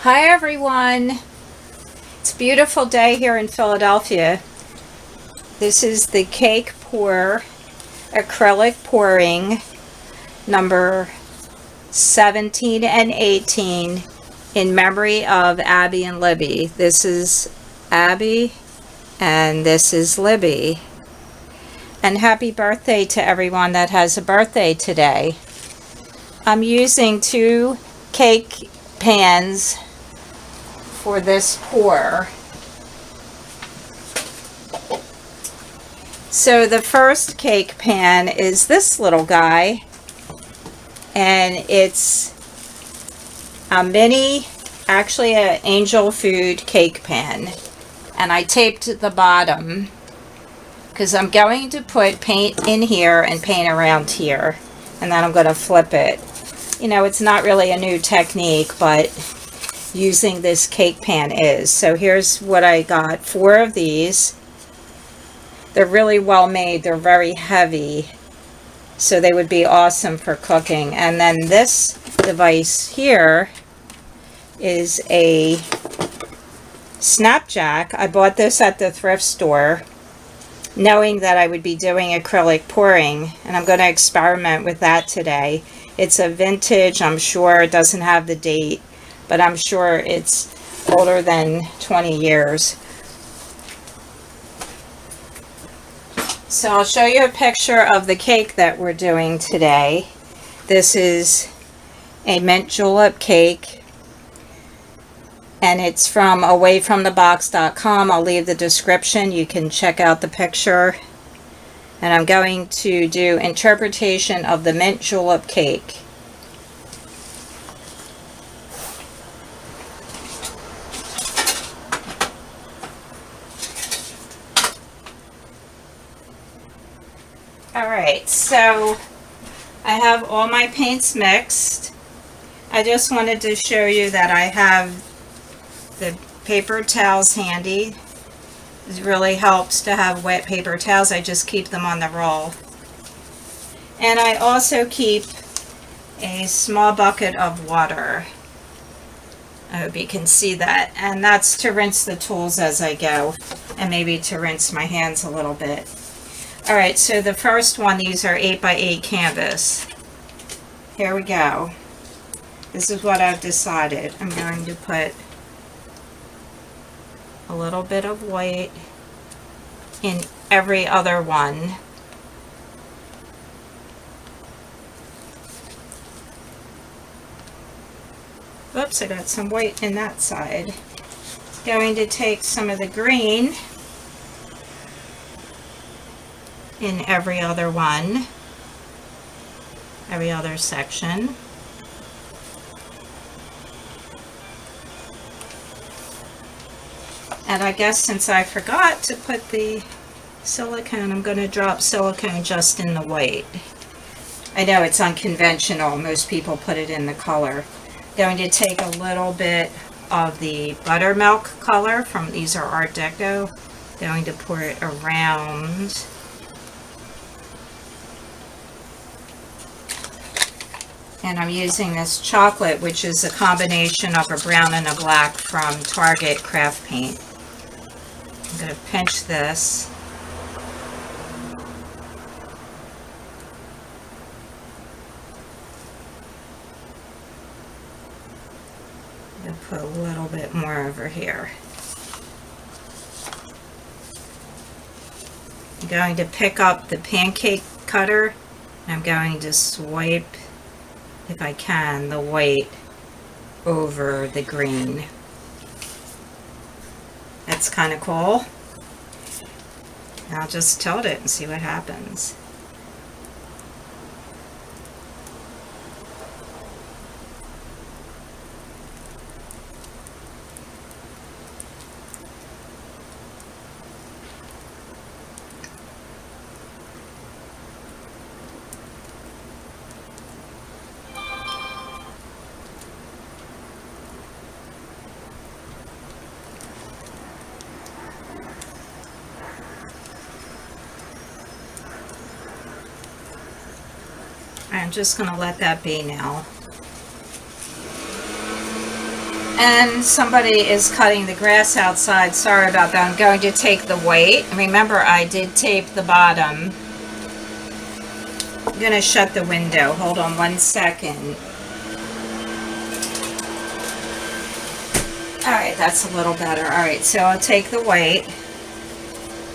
Hi everyone, it's a beautiful day here in Philadelphia. This is the cake pour, acrylic pouring, number 17 and 18 in memory of Abby and Libby. This is Abby and this is Libby. And happy birthday to everyone that has a birthday today. I'm using 2 cake pans for this pour. So the first cake pan is this little guy, and it's a mini, actually an angel food cake pan, and I taped the bottom because I'm going to put paint in here and paint around here, and then I'm going to flip it. You know, it's not really a new technique, but using this cake pan is. So here's what I got. 4 of these. They're really well made. They're very heavy, so they would be awesome for cooking. And then this device here is a snapjack. I bought this at the thrift store knowing that I would be doing acrylic pouring, and I'm going to experiment with that today. It's a vintage. I'm sure it doesn't have the date, but I'm sure it's older than 20 years. So I'll show you a picture of the cake that we're doing today. This is a mint julep cake, and it's from awayfromthebox.com. I'll leave the description. You can check out the picture. And I'm going to do interpretation of the mint julep cake. Alright, so I have all my paints mixed. I just wanted to show you that I have the paper towels handy. It really helps to have wet paper towels. I just keep them on the roll. And I also keep a small bucket of water. I hope you can see that. And that's to rinse the tools as I go, and maybe to rinse my hands a little bit. Alright, so the first one, these are 8x8 canvas. Here we go. This is what I've decided. I'm going to put a little bit of white in every other one. Oops, I got some white in that side. Going to take some of the green in every other one, every other section. And I guess since I forgot to put the silicone, I'm going to drop silicone just in the white. I know it's unconventional. Most people put it in the color. Going to take a little bit of the buttermilk color from, these are Art Deco. Going to pour it around. And I'm using this chocolate, which is a combination of a brown and a black from Target Craft Paint. I'm going to pinch this. I'm going to put a little bit more over here. I'm going to pick up the pancake cutter. I'm going to swipe, if I can, the white over the green. That's kind of cool. I'll just tilt it and see what happens. I'm just going to let that be now. And somebody is cutting the grass outside. Sorry about that. I'm going to take the weight. Remember, I did tape the bottom. I'm going to shut the window. Hold on 1 second. Alright, that's a little better. Alright, so I'll take the weight.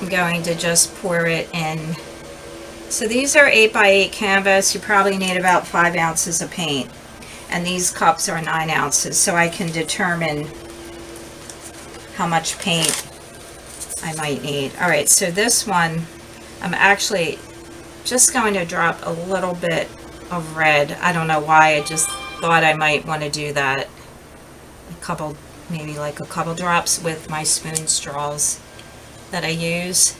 I'm going to just pour it in. So these are 8x8 canvas. You probably need about 5 ounces of paint. And these cups are 9 ounces, so I can determine how much paint I might need. Alright, so this one, I'm actually just going to drop a little bit of red. I don't know why, I just thought I might want to do that. A couple, maybe like a couple drops with my spoon straws that I use.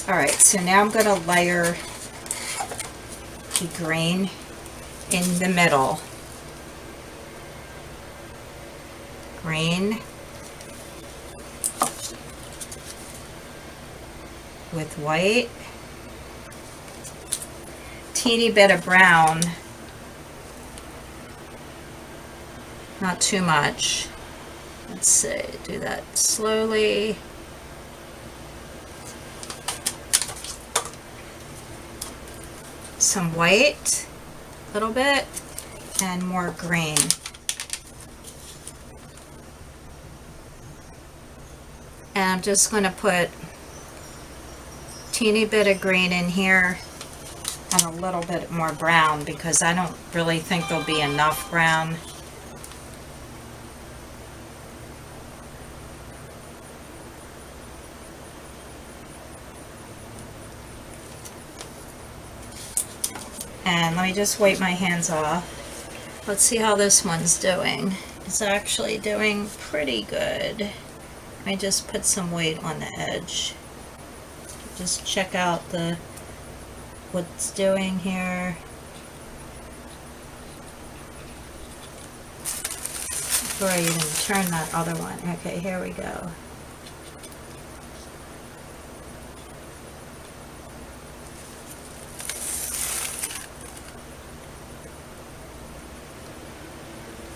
Alright, so now I'm going to layer the green in the middle. Green with white. Teeny bit of brown. Not too much. Let's see, do that slowly. Some white, a little bit, and more green. And I'm just going to put a teeny bit of green in here and a little bit more brown because I don't really think there'll be enough brown. And let me just wipe my hands off. Let's see how this one's doing. It's actually doing pretty good. I just put some weight on the edge. Just check out what's doing here. Before I even turn that other one. Okay, here we go.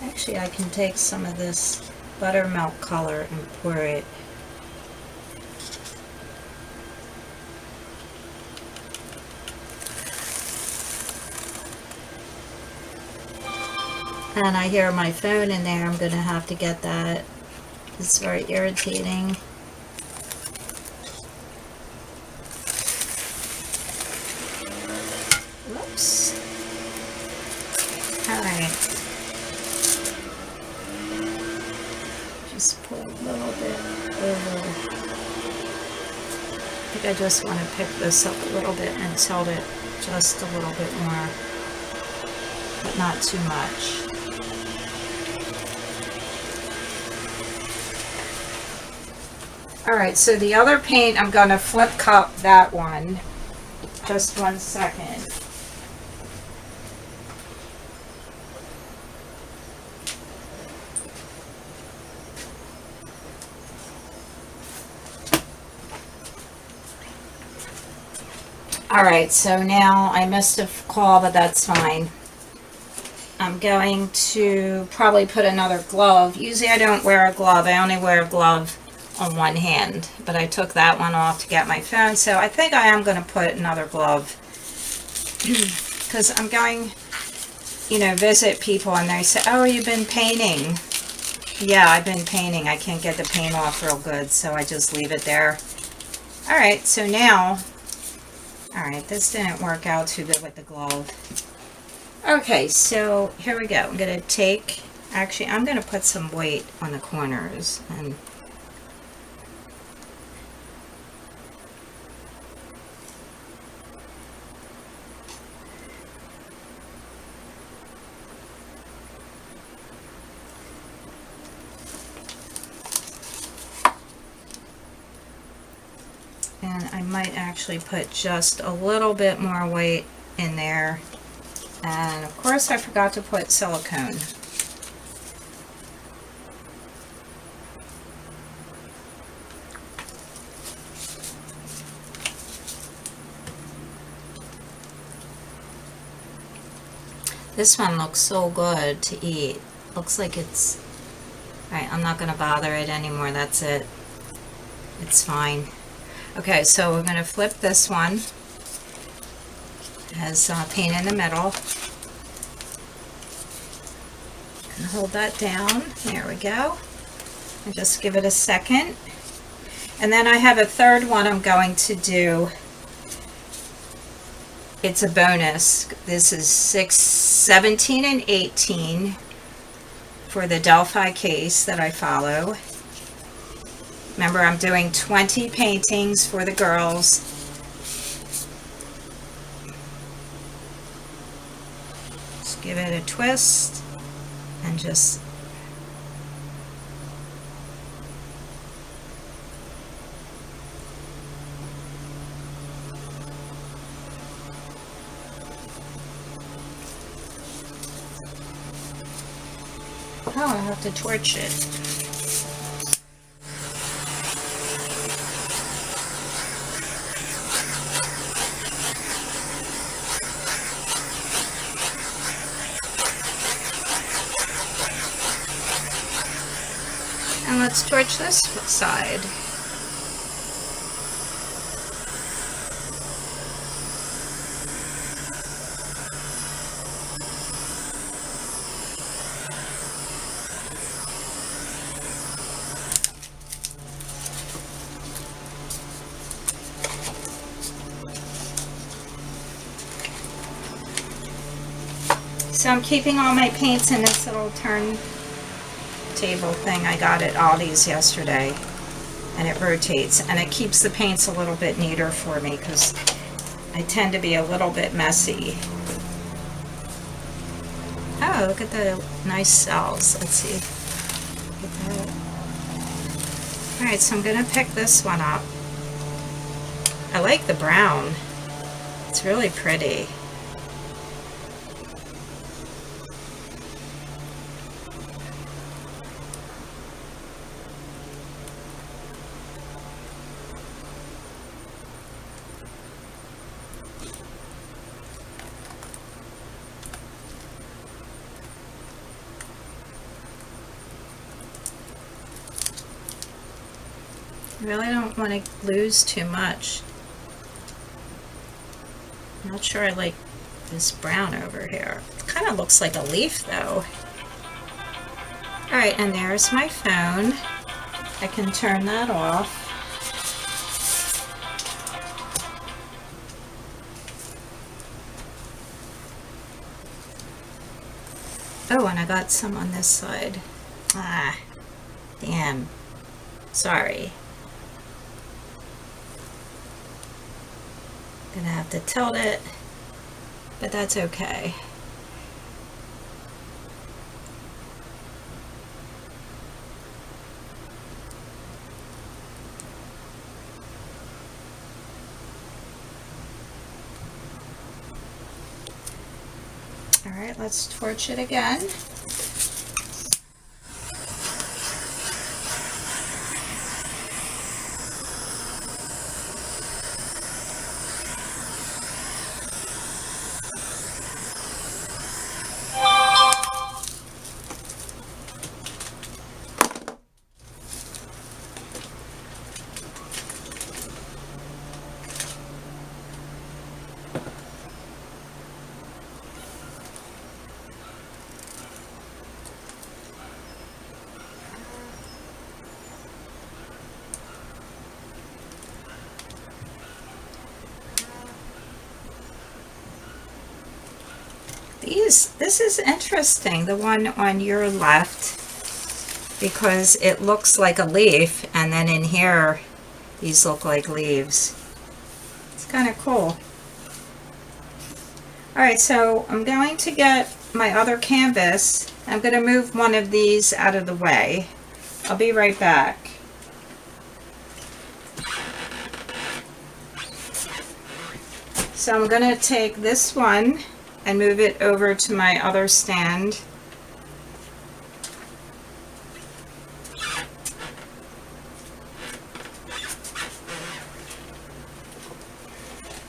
Actually, I can take some of this buttermilk color and pour it. And I hear my phone in there. I'm going to have to get that. It's very irritating. Whoops. Alright. Just put a little bit over. I think I just want to pick this up a little bit and tilt it just a little bit more, but not too much. Alright, so the other paint, I'm going to flip cup that one. Just 1 second. Alright, so now I missed a call, but that's fine. I'm going to probably put another glove. Usually I don't wear a glove. I only wear a glove on one hand, but I took that one off to get my phone, so I think I am going to put another glove because I'm going, visit people and they say, oh, you've been painting. Yeah, I've been painting. I can't get the paint off real good, so I just leave it there. Alright, so now, alright, this didn't work out too good with the glove. Okay, so here we go. I'm going to take, actually, I'm going to put some weight on the corners and I might actually put just a little bit more weight in there. And of course I forgot to put silicone. This one looks so good to eat. Looks like it's Alright, I'm not going to bother it anymore. That's it. It's fine. Okay, so we're going to flip this one. It has paint in the middle. And hold that down. There we go. And just give it a second. And then I have a third one I'm going to do. It's a bonus. This is 17 and 18 for the Delphi case that I follow. Remember, I'm doing 20 paintings for the girls. Just give it a twist and just oh, I have to torch it. And let's torch this side. So I'm keeping all my paints in this little turntable thing. I got at Aldi's yesterday, and it rotates, and it keeps the paints a little bit neater for me because I tend to be a little bit messy. Oh, look at the nice cells. Let's see. Look at that. Alright, so I'm going to pick this one up. I like the brown. It's really pretty. I really don't want to lose too much. I'm not sure I like this brown over here. It kind of looks like a leaf though. Alright, and there's my phone. I can turn that off. Oh, and I got some on this side. Ah, damn. Sorry. Gonna have to tilt it, but that's okay. All right, let's torch it again. This is interesting, the one on your left, because it looks like a leaf, and then in here these look like leaves. It's kind of cool. Alright, so I'm going to get my other canvas. I'm going to move one of these out of the way. I'll be right back. So I'm going to take this one and move it over to my other stand.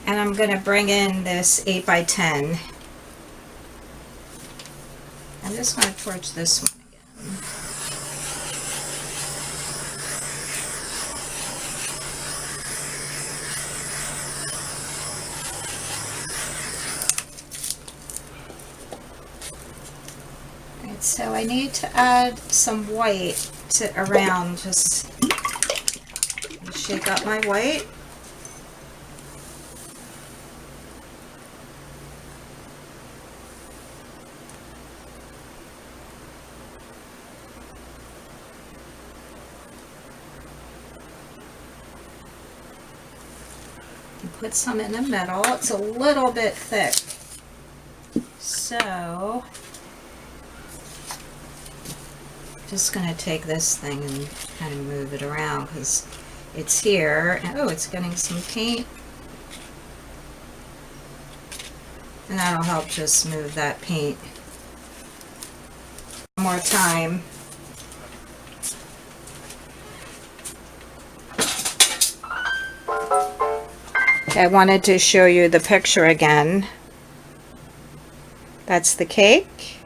And I'm going to bring in this 8x10. I'm just going to torch this one again. so I need to add some white around. Just shake up my white. Put some in the middle. It's a little bit thick, so just going to take this thing and kind of move it around because it's here. Oh, it's getting some paint, and that'll help just move that paint. One more time. I wanted to show you the picture again. That's the cake.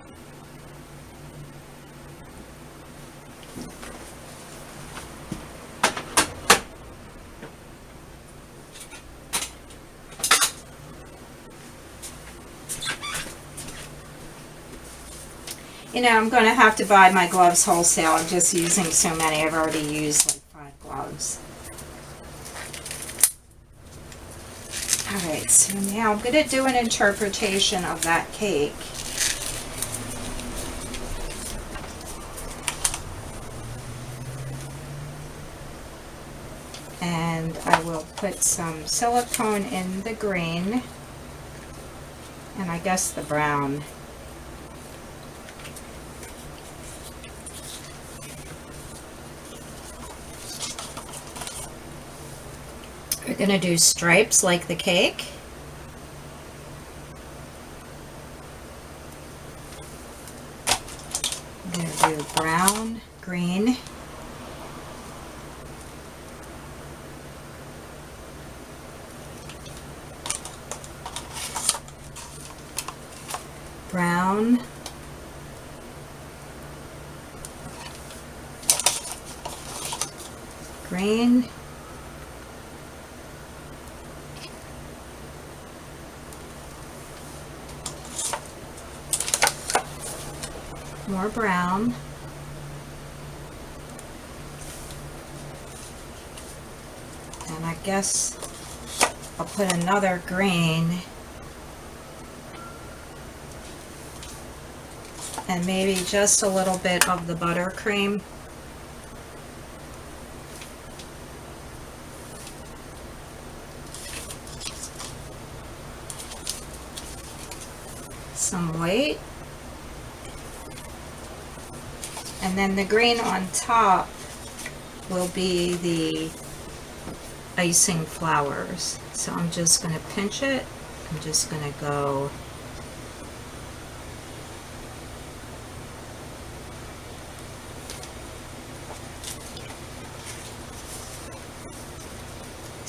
You know, I'm going to have to buy my gloves wholesale. I'm just using so many. I've already used like 5 gloves. Alright, so now I'm going to do an interpretation of that cake. And I will put some silicone in the green, and I guess the brown. We're going to do stripes like the cake. I'm going to do brown, green, brown, green, more brown, and I guess I'll put another green, and maybe just a little bit of the buttercream. Some white. And then the green on top will be the icing flowers. So I'm just going to pinch it. I'm just going to go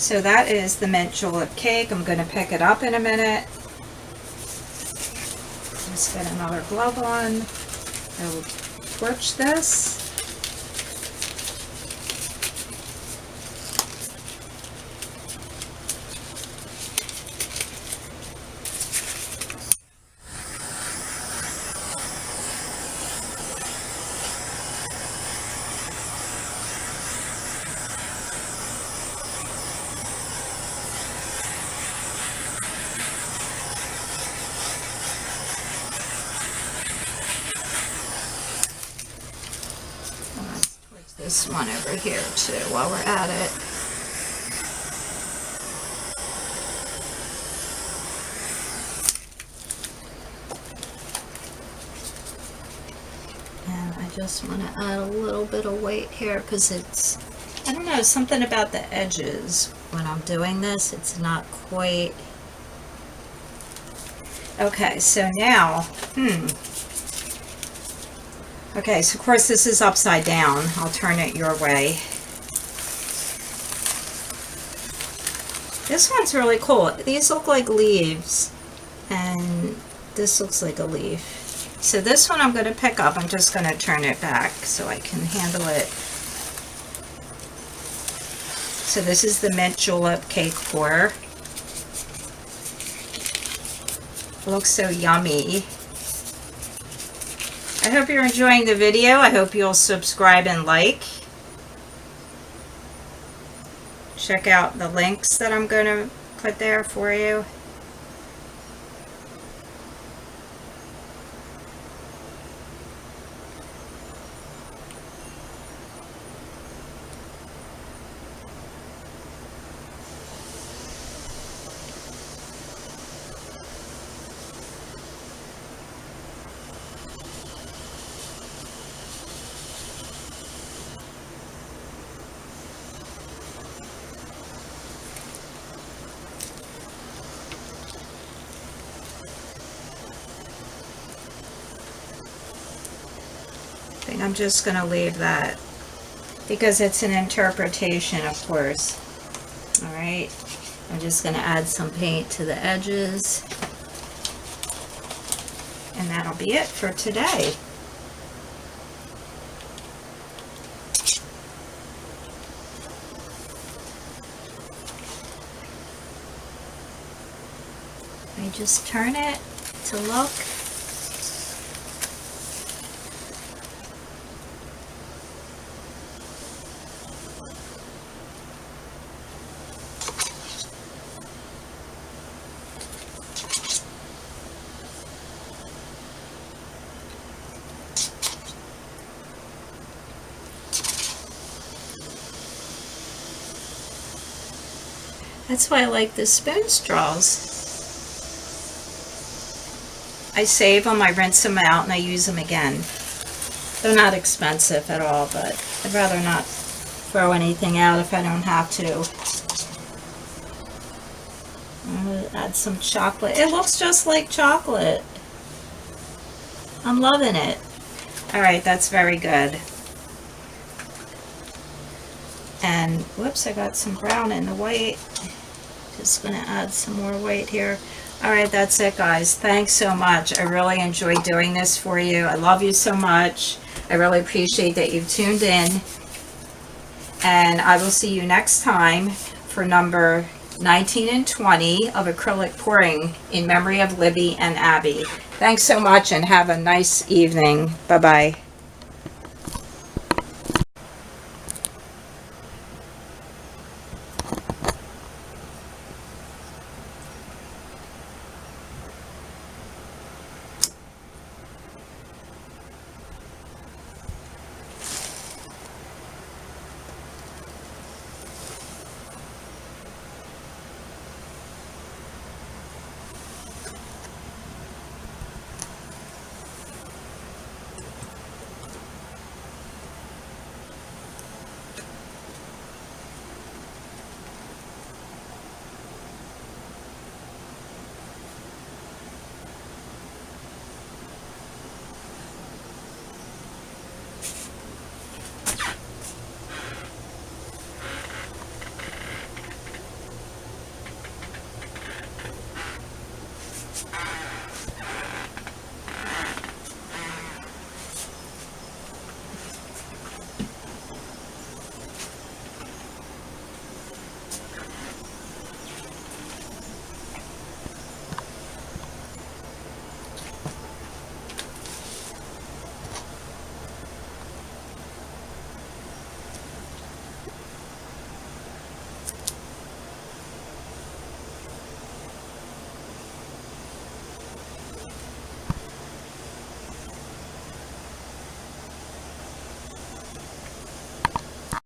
so that is the mint julep cake. I'm going to pick it up in a minute. Just get another glove on. I will torch this. This one over here too while we're at it. And I just want to add a little bit of white here because it's, I don't know, something about the edges when I'm doing this, it's not quite. Okay, so now, okay, so of course this is upside down. I'll turn it your way. This one's really cool. These look like leaves, and this looks like a leaf. So this one I'm going to pick up. I'm just going to turn it back so I can handle it. So this is the mint julep cake pour. It looks so yummy. I hope you're enjoying the video. I hope you'll subscribe and like. Check out the links that I'm going to put there for you. I think I'm just going to leave that because it's an interpretation, of course. All right, I'm just going to add some paint to the edges, and that'll be it for today. I just turn it to look. That's why I like the spoon straws. I save them, I rinse them out, and I use them again. They're not expensive at all, but I'd rather not throw anything out if I don't have to. I'm going to add some chocolate. It looks just like chocolate. I'm loving it. Alright, that's very good. And, whoops, I got some brown in the white. Just going to add some more white here. Alright, that's it, guys. Thanks so much. I really enjoyed doing this for you. I love you so much. I really appreciate that you've tuned in. And I will see you next time for number 19 and 20 of acrylic pouring in memory of Libby and Abby. Thanks so much and have a nice evening. Bye-bye.